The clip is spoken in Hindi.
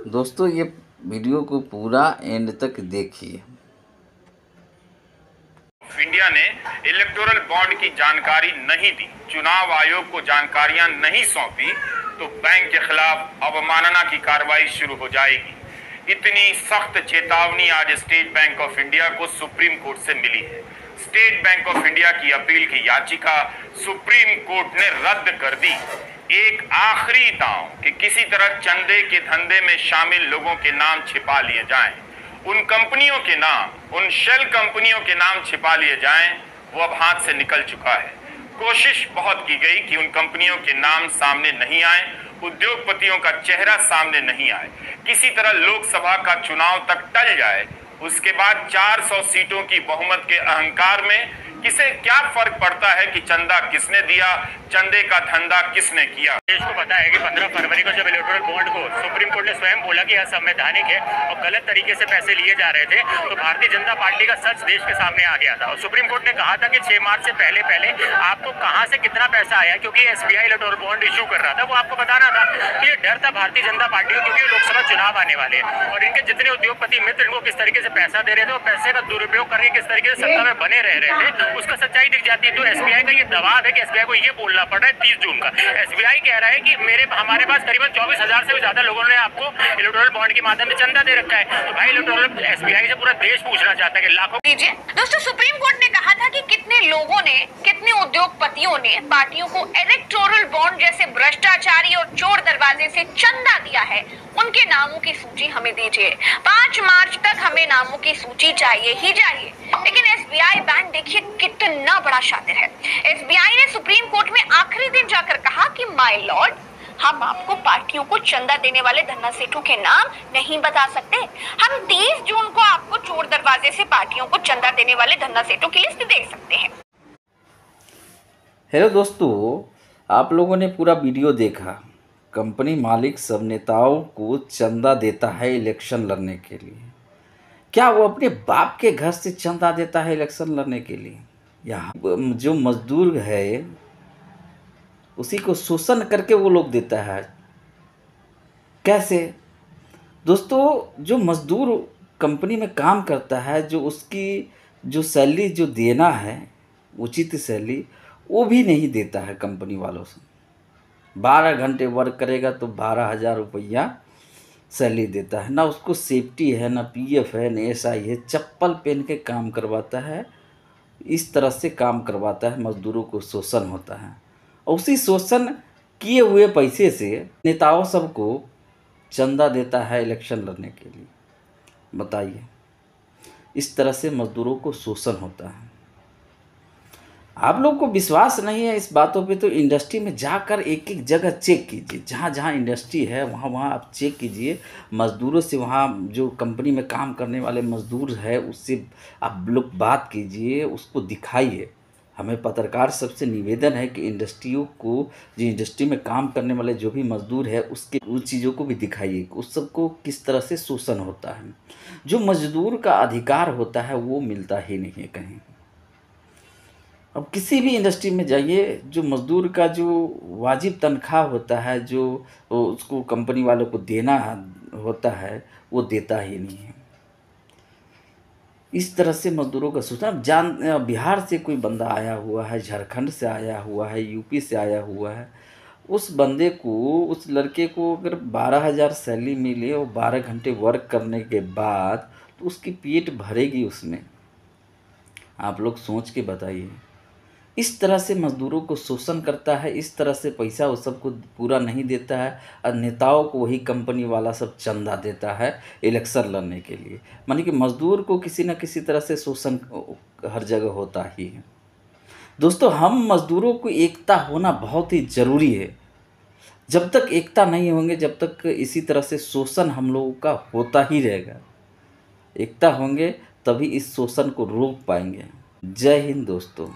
दोस्तों ये वीडियो को पूरा एंड तक देखिए। इंडिया ने इलेक्टोरल बॉन्ड की जानकारी नहीं दी, चुनाव आयोग को जानकारियां नहीं सौंपी तो बैंक के खिलाफ अवमानना की कार्रवाई शुरू हो जाएगी। इतनी सख्त चेतावनी आज स्टेट बैंक ऑफ इंडिया को सुप्रीम कोर्ट से मिली है। स्टेट बैंक ऑफ इंडिया की अपील की याचिका सुप्रीम कोर्ट ने रद्द कर दी। एक आखिरी दांव कि किसी तरह चंदे के धंधे में शामिल लोगों के नाम छिपा लिए जाएं, उन कंपनियों के नाम, उन शेल कंपनियों के नाम छिपा लिए जाएं, वो अब हाथ से निकल चुका है। कोशिश बहुत की गई कि उन कंपनियों के नाम सामने नहीं आए, उद्योगपतियों का चेहरा सामने नहीं आए, किसी तरह लोकसभा का चुनाव तक टल जाए। उसके बाद 400 सीटों की बहुमत के अहंकार में किसे क्या फर्क पड़ता है कि चंदा किसने दिया, चंदे का धंधा किसने किया। देश को पता है कि 15 फरवरी को जब इलेक्टोरल बॉन्ड को सुप्रीम कोर्ट ने स्वयं बोला कि असंवैधानिक है और गलत तरीके से पैसे लिए जा रहे थे, तो भारतीय जनता पार्टी का सच देश के सामने आ गया था। और सुप्रीम कोर्ट ने कहा था कि 6 मार्च से पहले आपको कहां से कितना पैसा आया, क्योंकि एसबीआई इलेक्टोरल बॉन्ड इशू कर रहा था, वो आपको बताना था। तो ये डर था भारतीय जनता पार्टी को, क्योंकि लोकसभा चुनाव आने वाले हैं और इनके जितने उद्योगपति मित्र इनको किस तरीके से पैसा दे रहे थे और पैसे का दुरुपयोग करके किस तरीके से सत्ता में बने रह रहे थे, उसका सच्चाई दिख जाती है। तो एसबीआई का ये दबाव है कि एसबीआई को ये बोलना पड़ रहा है 30 जून का। एसबीआई कह रहा है कि हमारे पास करीबन 24,000 से भी ज्यादा लोगों ने आपको इलेक्टोरल बॉन्ड के माध्यम से चंदा दे रखा है। तो भाई इलेक्टोरल एसबीआई से पूरा देश पूछना चाहता है कि लाखों। दोस्तों सुप्रीम कोर्ट ने कहा था कि कितने लोगों ने, कितने उद्योगपतियों ने पार्टियों को इलेक्टोरल बॉन्ड जैसे भ्रष्टाचारी और चोर दरवाजे से चंदा दिया है, उनके नामों की सूची हमें दीजिए। 5 मार्च तक हमें नामों की सूची चाहिए ही चाहिए। लेकिन एसबीआई बैंक देखिए कितना बड़ा शातिर है। एसबीआई ने सुप्रीम कोर्ट में आखिरी दिन जाकर कहा कि माय लॉर्ड, हम आपको पार्टियों को चंदा देने वाले धन्ना सेठों के नाम नहीं बता सकते। हम 30 जून को आपको चोर दरवाजे से पार्टियों को चंदा देने वाले धन्ना सेठों की लिस्ट दे सकते हैं। हेलो दोस्तों, आप लोगों ने पूरा वीडियो देखा। कंपनी मालिक सब नेताओं को चंदा देता है इलेक्शन लड़ने के लिए। क्या वो अपने बाप के घर से चंदा देता है इलेक्शन लड़ने के लिए? यहाँ जो मजदूर है उसी को शोषण करके वो लोग देता है। कैसे? दोस्तों जो मजदूर कंपनी में काम करता है, जो उसकी जो सैलरी जो देना है उचित सैलरी, वो भी नहीं देता है कंपनी वालों से। 12 घंटे वर्क करेगा तो 12,000 रुपया सैलरी देता है। ना उसको सेफ्टी है, ना पीएफ है, ना एसआई है। चप्पल पहन के काम करवाता है। इस तरह से काम करवाता है, मजदूरों को शोषण होता है। और उसी शोषण किए हुए पैसे से नेताओं सबको चंदा देता है इलेक्शन लड़ने के लिए। बताइए, इस तरह से मजदूरों को शोषण होता है। आप लोग को विश्वास नहीं है इस बातों पे, तो इंडस्ट्री में जाकर एक एक जगह चेक कीजिए। जहाँ जहाँ इंडस्ट्री है वहाँ आप चेक कीजिए। मज़दूरों से, वहाँ जो कंपनी में काम करने वाले मज़दूर है उससे आप लोग बात कीजिए, उसको दिखाइए। हमें पत्रकार सबसे निवेदन है कि इंडस्ट्रियों को, जो इंडस्ट्री में काम करने वाले जो भी मज़दूर है उसके उस चीज़ों को भी दिखाइए, उस सबको किस तरह से शोषण होता है। जो मज़दूर का अधिकार होता है वो मिलता ही नहीं है कहीं। अब किसी भी इंडस्ट्री में जाइए, जो मज़दूर का जो वाजिब तनख्वाह होता है, जो उसको कंपनी वालों को देना होता है, वो देता ही नहीं है। इस तरह से मज़दूरों का शोषण। बिहार से कोई बंदा आया हुआ है, झारखंड से आया हुआ है, यूपी से आया हुआ है, उस बंदे को, उस लड़के को अगर 12,000 सैलरी मिले और 12 घंटे वर्क करने के बाद, तो उसकी पेट भरेगी उसमें? आप लोग सोच के बताइए। इस तरह से मज़दूरों को शोषण करता है, इस तरह से पैसा वो सबको पूरा नहीं देता है और नेताओं को वही कंपनी वाला सब चंदा देता है इलेक्शन लड़ने के लिए। मानी कि मज़दूर को किसी न किसी तरह से शोषण हर जगह होता ही है। दोस्तों हम मज़दूरों को एकता होना बहुत ही ज़रूरी है। जब तक एकता नहीं होंगे, जब तक इसी तरह से शोषण हम लोगों का होता ही रहेगा। एकता होंगे तभी इस शोषण को रोक पाएंगे। जय हिंद दोस्तों।